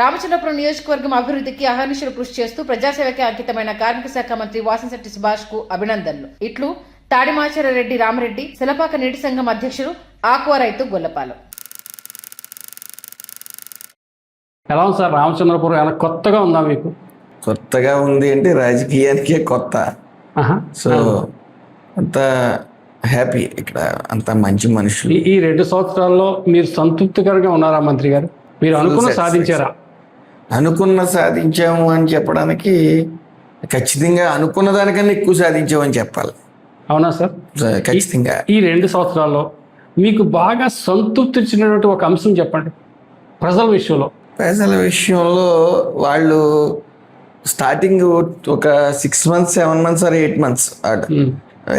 రామచంద్రపురం నియోజకవర్గం అభివృద్ధికి అహర్నిశలు కృషి చేస్తూ ప్రజాసేవకి అంకితమైన కార్మిక శాఖ మంత్రి వాసంశెట్టి సుభాష్ కు అభినందనలు. ఇట్లు తాడిమాచర రెడ్డి రామరెడ్డి, శిలపాక నీటి సంఘం అధ్యక్షుడు ఆక్వా రైతు గొల్లపాలెం. ఎలా ఉంది సార్ రామచంద్రపురం? ఎలా కొత్తగా ఉందా మీకు? కొత్తగా ఉంది అంటే రాజకీయానికే కొత్త. సో అంత హ్యాపీ ఇక్కడ, అంత మంచి మనుషులు. ఈ 2 సంవత్సరాల్లో మీరు సంతృప్తికరంగా ఉన్నారా మంత్రి గారు? మీరు అనుకున్న సాధించారా? అనుకున్న సాధించాము అని చెప్పడానికి ఖచ్చితంగా అనుకున్న దానికన్నా ఎక్కువ సాధించామని చెప్పాలి. అవునా సార్? ఖచ్చితంగా. ఈ 2 సంవత్సరాల్లో మీకు బాగా సంతృప్తి ఇచ్చినటువంటి ఒక అంశం చెప్పండి. ప్రజల విషయంలో వాళ్ళు స్టార్టింగ్ ఒక 6 months 7 months or 8 months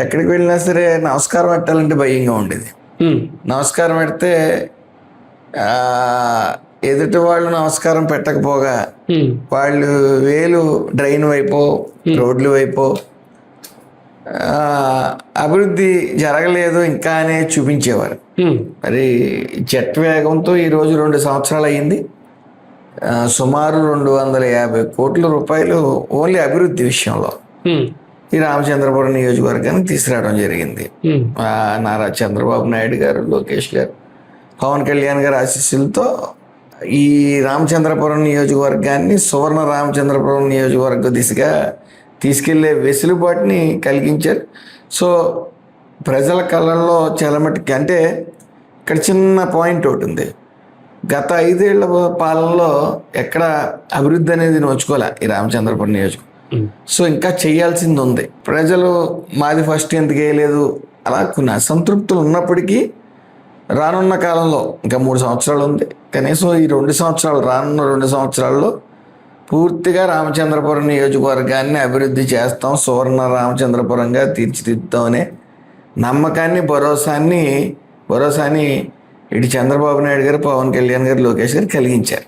ఎక్కడికి వెళ్ళినా సరే నమస్కారం పెట్టాలంటే భయంగా ఉండేది. నమస్కారం పెడితే ఎదుటి వాళ్ళు నమస్కారం పెట్టకపోగా వాళ్ళు వేలు డ్రైన్ వైపు, రోడ్ల వైపు అభివృద్ధి జరగలేదు ఇంకా అనే చూపించేవారు. మరి జెట్ వేగంతో ఈరోజు 2 సంవత్సరాలు అయ్యింది. సుమారు 250 కోట్ల రూపాయలు ఓన్లీ అభివృద్ధి విషయంలో ఈ రామచంద్రపురం నియోజకవర్గానికి తీసుకురావడం జరిగింది. నారా చంద్రబాబు నాయుడు గారు, లోకేష్ గారు, పవన్ కళ్యాణ్ గారు ఆశీస్సులతో ఈ రామచంద్రపురం నియోజకవర్గాన్ని సువర్ణ రామచంద్రపురం నియోజకవర్గ దిశగా తీసుకెళ్లే వెసులుబాటుని కలిగించారు. సో ప్రజల కళ్ళల్లో చాలా మటుకి, అంటే ఇక్కడ చిన్న పాయింట్ ఒకటి ఉంది. గత 5 ఏళ్ల పాలనలో ఎక్కడ అభివృద్ధి అనేది నోచుకోలే ఈ రామచంద్రపురం నియోజకవర్గం. సో ఇంకా చేయాల్సింది ఉంది. ప్రజలు మాది ఫస్ట్ ఎందుకు వేయలేదు అలా కొన్ని అసంతృప్తులు ఉన్నప్పటికీ రానున్న కాలంలో ఇంకా 3 సంవత్సరాలు ఉంది. కనీసం ఈ 2 సంవత్సరాలు, రానున్న 2 సంవత్సరాల్లో పూర్తిగా రామచంద్రపురం నియోజకవర్గాన్ని అభివృద్ధి చేస్తాం, సువర్ణ రామచంద్రపురంగా తీర్చిదిద్దాం అనే నమ్మకాన్ని, భరోసాని ఇటు చంద్రబాబు నాయుడు గారు, పవన్ కళ్యాణ్ గారు, లోకేష్ గారు కలిగించారు.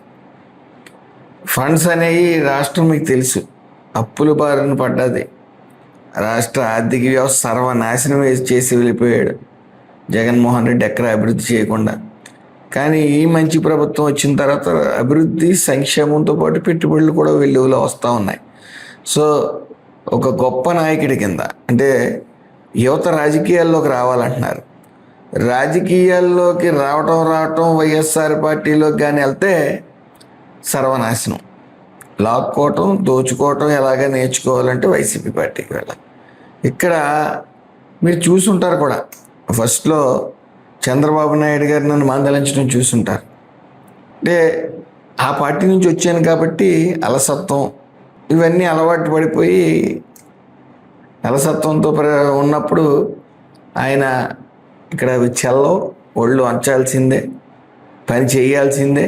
ఫండ్స్ అనేవి రాష్ట్రం మీకు తెలుసు అప్పుల బారిన పడ్డది. రాష్ట్ర ఆర్థిక వ్యవస్థ సర్వనాశనం చేసి వెళ్ళిపోయాడు జగన్మోహన్ రెడ్డి, ఎక్కడ అభివృద్ధి చేయకుండా. కానీ ఈ మంచి ప్రభుత్వం వచ్చిన తర్వాత అభివృద్ధి, సంక్షేమంతో పాటు పెట్టుబడులు కూడా వెలుగులో వస్తూ ఉన్నాయి. సో ఒక గొప్ప నాయకుడి కింద, అంటే యువత రాజకీయాల్లోకి రావాలంటున్నారు. రాజకీయాల్లోకి రావటం వైఎస్ఆర్ పార్టీలోకి కానీ వెళ్తే సర్వనాశనం. లాక్కోవటం, దోచుకోవటం ఎలాగ నేర్చుకోవాలంటే వైసీపీ పార్టీకి వెళ్ళాలి. ఇక్కడ మీరు చూసుంటారు కూడా, ఫస్ట్లో చంద్రబాబు నాయుడు గారు నన్ను మందలించడం చూసుంటారు. అంటే ఆ పార్టీ నుంచి వచ్చాను కాబట్టి అలసత్వం ఇవన్నీ అలవాటు పడిపోయి, అలసత్వంతో ఉన్నప్పుడు ఆయన ఇక్కడ చెల్లో ఒళ్ళు వంచాల్సిందే, పని చేయాల్సిందే,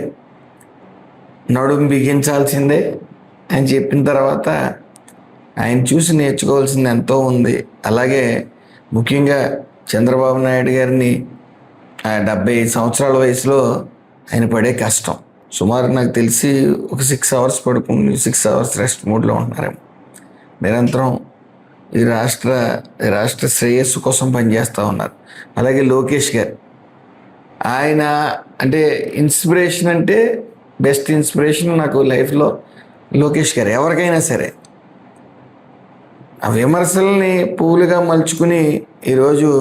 నడుము బిగించాల్సిందే అని చెప్పిన తర్వాత ఆయన చూసి నేర్చుకోవాల్సింది ఎంతో ఉంది. అలాగే ముఖ్యంగా చంద్రబాబు నాయుడు గారిని 75 సంవత్సరాల వయసులో ఆయన పడే కష్టం, సుమారు నాకు తెలిసి ఒక 6 hours పడుకుని 6 hours రెస్ట్ మోడ్లో ఉంటున్నారేమో. నిరంతరం ఈ రాష్ట్ర శ్రేయస్సు కోసం పనిచేస్తూ ఉన్నారు. అలాగే లోకేష్ గారు, ఆయన అంటే ఇన్స్పిరేషన్, అంటే బెస్ట్ ఇన్స్పిరేషన్ నాకు లైఫ్లో లోకేష్ గారు. ఎవరికైనా సరే ఆ విమర్శల్ని పువ్వులుగా మలుచుకుని ఈరోజు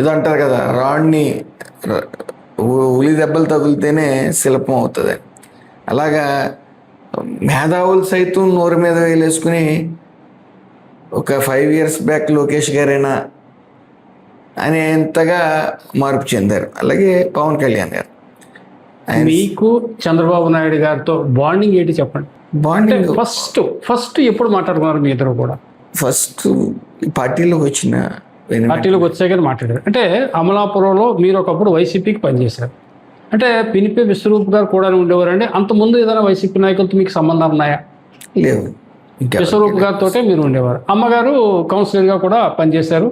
ఏదో అంటారు కదా, రాడ్ని ఉలి దెబ్బలు తగిలితేనే శిల్పం అవుతుంది. అలాగా మేధావులు సైతం నోరు మీద వేలేసుకుని ఒక 5 years బ్యాక్ లోకేష్ గారైనా అనేంతగా మార్పు చెందారు. అలాగే పవన్ కళ్యాణ్ గారు. మీకు చంద్రబాబు నాయుడు గారితో బాండింగ్ ఏంటి చెప్పండి? బాండింగ్ ఫస్ట్ ఎప్పుడు మాట్లాడుకున్నారు మీ ఇద్దరు కూడా? ఫస్ట్ పార్టీలోకి వచ్చాక మాట్లాడారు. అంటే అమలాపురంలో మీరు ఒకప్పుడు వైసీపీకి పనిచేశారు. అంటే పినిపే విశ్వరూప్ గారు కూడా ఉండేవారండి. అంతకుముందు ఏదైనా వైసీపీ నాయకులతో మీకు సంబంధాలు ఉన్నాయా? లేవు. విశ్వరూప్ గారితో మీరు ఉండేవారు. అమ్మగారు కౌన్సిలర్గా కూడా పనిచేశారు,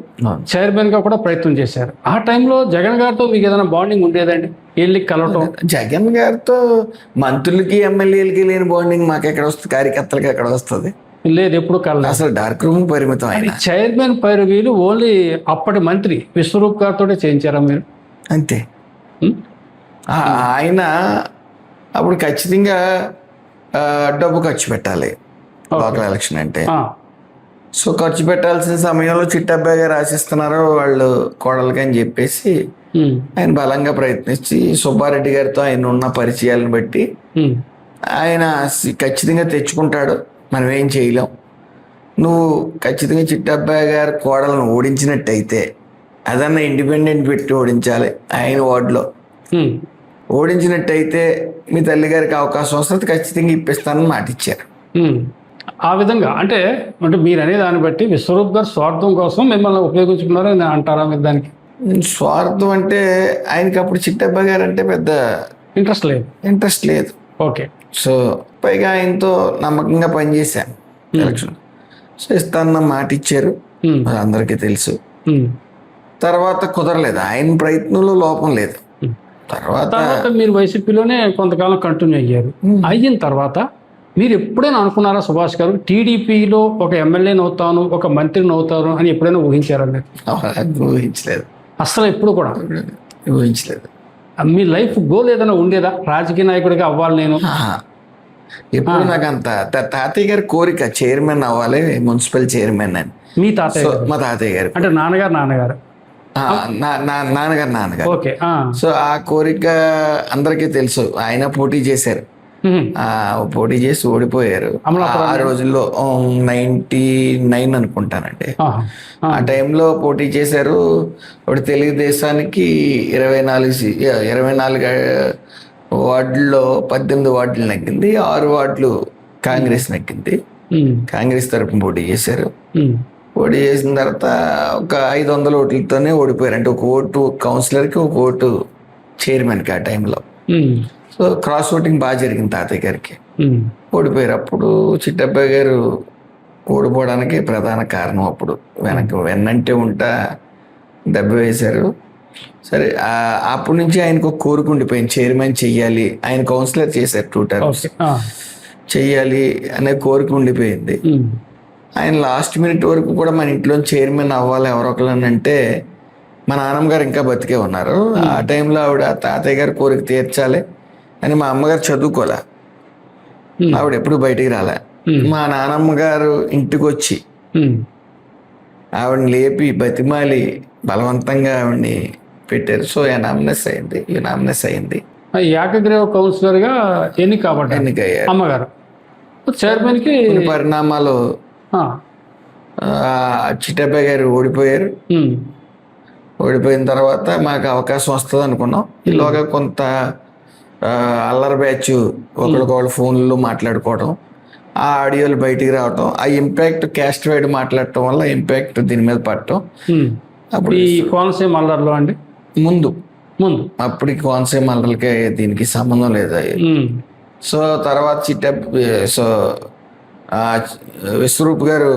చైర్మన్గా కూడా ప్రయత్నం చేశారు. ఆ టైంలో జగన్ గారితో మీకు ఏదైనా బాండింగ్ ఉండేదండి? వెళ్ళి కలవటం? జగన్ గారితో మంత్రులకి, ఎమ్మెల్యేలకి లేని బాండింగ్ మాకు ఎక్కడ వస్తుంది? కార్యకర్తలకి ఎక్కడ వస్తుంది? లేదు, ఎప్పుడు కలలేదు. అసలు డార్క్ రూమ్ పరిమితం. ఆయన చైర్మన్ పైరువీలు ఓన్లీ అప్పటి మంత్రి విశ్వరూప్ గారితో చేయించారా మీరు? అంతే. ఆయన అప్పుడు ఖచ్చితంగా డబ్బు ఖర్చు పెట్టాలి లోకల్ ఎలక్షన్ అంటే. ఆ, సో ఖర్చు పెట్టాల్సిన సమయంలో చిట్టబ్బాయి గారు ఆశిస్తున్నారు వాళ్ళు కోడలకి అని చెప్పేసి ఉమ్, ఆయన బలంగా ప్రయత్నించి సుబ్బారెడ్డి గారితో ఆయన ఉన్న పరిచయాలను బట్టి ఉమ్, ఆయన ఖచ్చితంగా తెచ్చుకుంటాడు, మనం ఏం చేయలేం. నువ్వు ఖచ్చితంగా చిట్టబ్బాయి గారి కోడలను ఓడించినట్టయితే అదన్నా ఇండిపెండెంట్ పెట్టి ఓడించాలి ఆయన వార్డులో. ఉమ్, ఓడించినట్టయితే మీ తల్లిగారికి అవకాశం వస్తుంది, ఖచ్చితంగా ఇప్పిస్తానని మాట ఇచ్చారు. ఉమ్. ఆ విధంగా అంటే మీరు అనే దాన్ని బట్టి విశ్వరూప్ గారు స్వార్థం కోసం మిమ్మల్ని ఉపయోగించుకున్నారని అంటారా మీరు దానికి? స్వార్థం అంటే ఆయనకి అప్పుడు చిట్టబ్బాయి గారు అంటే పెద్ద ఇంట్రెస్ట్ లేదు. ఇంట్రెస్ట్ లేదు. ఓకే. సో పైగా ఆయనతో నమ్మకంగా పనిచేశాను ఎలక్షన్. సో ఇస్తానన్న మాట ఇచ్చారు, ఉమ్, అది అందరికీ తెలుసు. ఉమ్. తర్వాత కుదరలేదు, ఆయన ప్రయత్నంలో లోపం లేదు. తర్వాత మీరు వైసీపీలోనే కొంతకాలం కంటిన్యూ అయ్యారు. అయిన తర్వాత మీరు ఎప్పుడైనా అనుకున్నారా సుభాష్ గారు టీడీపీలో ఒక ఎమ్మెల్యేని అవుతాను, ఒక మంత్రిని అవుతాను అని ఎప్పుడైనా ఊహించారా మీరు? ఊహించలేదు, అసలు ఎప్పుడు కూడా ఊహించలేదు. మీ లైఫ్ గోల్ ఏదైనా ఉండేదా? రాజకీయ నాయకుడిగా అవ్వాలి నేను. ఎప్పుడు నాకు అంత తాతయ్య గారి కోరిక చైర్మన్ అవ్వాలి, మున్సిపల్ చైర్మన్ అని. మీ తాతయ్య గారు? మా తాతయ్య గారు అంటే నాన్నగారు నాన్నగారు. ఓకే. సో ఆ కోరిక అందరికీ తెలుసు. ఆయన పోటీ చేశారు, పోటీ చేసి ఓడిపోయారు. ఆ రోజుల్లో 99 అనుకుంటానండి. ఆ టైంలో పోటీ చేశారు. ఇప్పుడు తెలుగుదేశానికి 24 వార్డుల్లో 18 వార్డులు నెగ్గింది, 6 వార్డులు కాంగ్రెస్ నెగ్గింది. కాంగ్రెస్ తరపున పోటీ చేశారు. పోటీ చేసిన తర్వాత ఒక 500 ఓట్లతోనే ఓడిపోయారు. అంటే ఒక ఓటు కౌన్సిలర్కి, ఒక ఓటు చైర్మన్కి ఆ టైంలో. సో క్రాస్ ఓటింగ్ బాగా జరిగింది తాతయ్య గారికి. ఓడిపోయారు. అప్పుడు చిట్టబ్బాయి గారు ఓడిపోవడానికి ప్రధాన కారణం అప్పుడు వెన్నంటే ఉంటా దెబ్బ వేశారు. సరే అప్పటి నుంచి ఆయనకు ఒక కోరిక ఉండిపోయింది, చైర్మన్ చెయ్యాలి. ఆయన కౌన్సిలర్ చేశారు 2 టర్మ్స్, చెయ్యాలి అనే కోరిక ఉండిపోయింది. ఆయన లాస్ట్ మినిట్ వరకు కూడా మన ఇంట్లో చైర్మన్ అవ్వాలి ఎవరొకరు అంటే మా నాన్నమ్మ గారు ఇంకా బతికే ఉన్నారు. ఆ టైంలో ఆవిడ తాతయ్య గారి కోరిక తీర్చాలి అని మా అమ్మగారు చదువుకోలే, ఆవిడ ఎప్పుడు బయటికి రాలే. మా నానమ్మ గారు ఇంటికి వచ్చి ఆవిడని లేపి బతిమాలి బలవంతంగా ఆవిడని పెట్టారు. సో యునామినస్ అయింది. ఏకగ్రీవ కౌన్సిలర్ గా ఎన్నికయ్యారు అమ్మగారు. చైర్మన్ కి పరిణామాలు చిట్టబ్బాయి గారు ఓడిపోయారు. ఓడిపోయిన తర్వాత మాకు అవకాశం వస్తుంది అనుకున్నాం. ఈలోగా కొంత అల్లరి బ్యాచ్ ఒకరికొకరు ఫోన్లో మాట్లాడుకోవడం, ఆ ఆడియోలు బయటికి రావటం, ఆ ఇంపాక్ట్ క్యాస్ట్ వైడ్ మాట్లాడటం వల్ల ఇంపాక్ట్ దీని మీద పడటం. అప్పుడు ఈ కోనసీమ అల్లర్లో అండి ముందు అప్పటికి కోనసీమ అల్లర్లకి దీనికి సంబంధం లేదు. సో తర్వాత సో విశ్వరూప్ గారు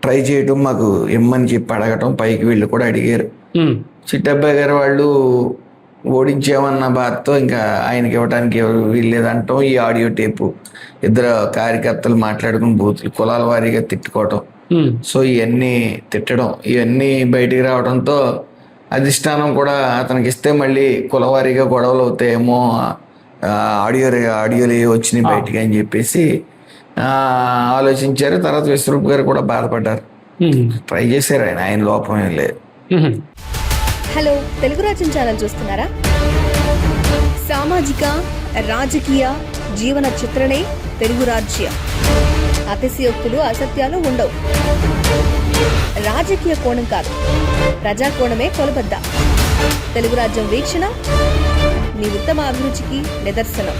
ట్రై చేయడం, మాకు ఇమ్మని చెప్పి అడగటం, పైకి వీళ్ళు కూడా అడిగారు. చిట్టబ్బాయి గారు వాళ్ళు ఓడించామన్న బాధతో ఇంకా ఆయనకి ఇవ్వడానికి ఎవరు వీల్లేదంటాం. ఈ ఆడియో టేపు 2 కార్యకర్తలు మాట్లాడుకుని బూతులు కులాల వారీగా తిట్టుకోవటం, సో ఇవన్నీ బయటికి రావడంతో అధిష్టానం కూడా అతనికి ఇస్తే మళ్ళీ కులవారీగా గొడవలు అవుతాయేమో, ఆడియోలు వచ్చినాయి బయటికి అని చెప్పేసి ఆలోచించారు. తర్వాత విశ్వరూప్ గారు కూడా బాధపడ్డారు, ట్రై చేశారు. ఆయన లోపం ఏం లేదు. హలో, తెలుగు రాజ్యం ఛానల్ చూస్తున్నారా? సామాజిక రాజకీయ జీవన చిత్రణే తెలుగు రాజ్యం. అతిశయోక్తులు అసత్యాలు ఉండవు. రాజకీయ కోణం కాదు, ప్రజా కోణమే కొలబద్ద. తెలుగు రాజ్యం వీక్షణ నీ ఉత్తమ అభిరుచికి నిదర్శనం.